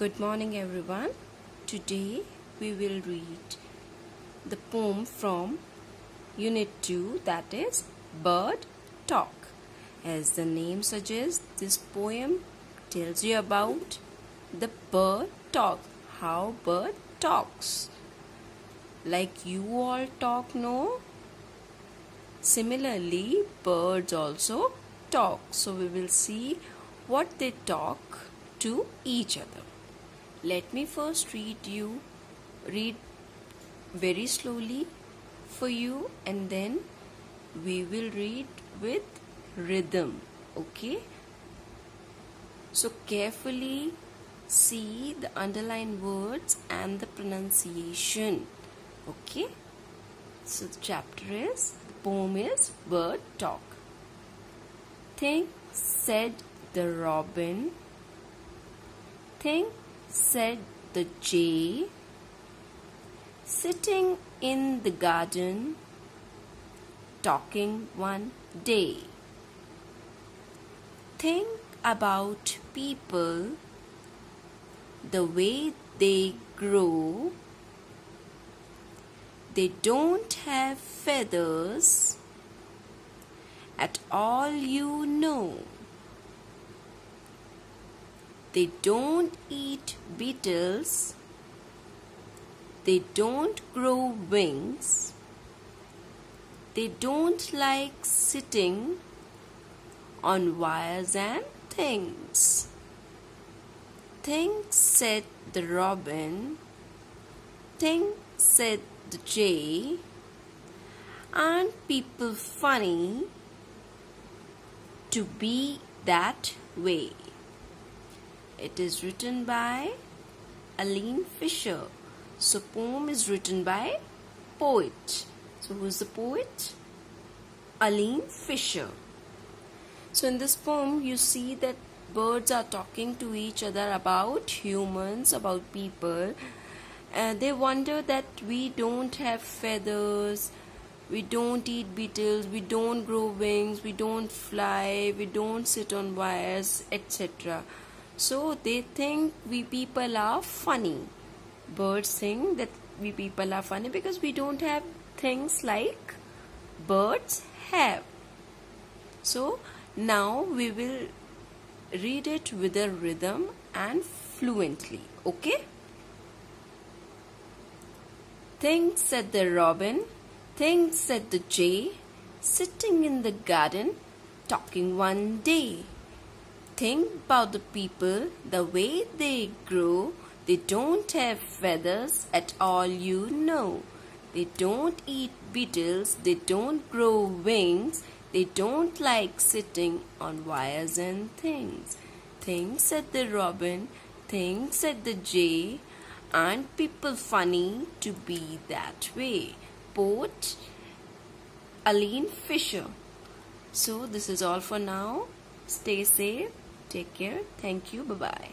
Good morning everyone. Today we will read the poem from Unit 2, that is Bird Talk. As the name suggests, this poem tells you about the bird talk, how bird talks. Like you all talk, no? Similarly, birds also talk. So we will see what they talk to each other. Let me first read very slowly for you, and then we will read with rhythm. Okay? So carefully see the underlined words and the pronunciation. Okay? So the poem is Bird Talk. Think, said the robin. Think, said the jay, sitting in the garden, talking one day. Think about people, the way they grow. They don't have feathers at all, you know. They don't eat beetles. They don't grow wings. They don't like sitting on wires and things. Think, said the robin. Think, said the jay. Aren't people funny to be that way? It is written by Aline Fisher. So poem is written by poet. So who is the poet? Aline Fisher. So in this poem you see that birds are talking to each other about humans, about people. They wonder that we don't have feathers, we don't eat beetles, we don't grow wings, we don't fly, we don't sit on wires, etc. So they think we people are funny. Birds think that we people are funny because we don't have things like birds have. So now we will read it with a rhythm and fluently. Okay? Think, said the robin. Think, said the jay, sitting in the garden, talking one day. Think about the people, the way they grow. They don't have feathers at all, you know. They don't eat beetles. They don't grow wings. They don't like sitting on wires and things. Think, said the robin. Think, said the jay. Aren't people funny to be that way? Poet Aline Fisher. So this is all for now. Stay safe. Take care. Thank you. Bye-bye.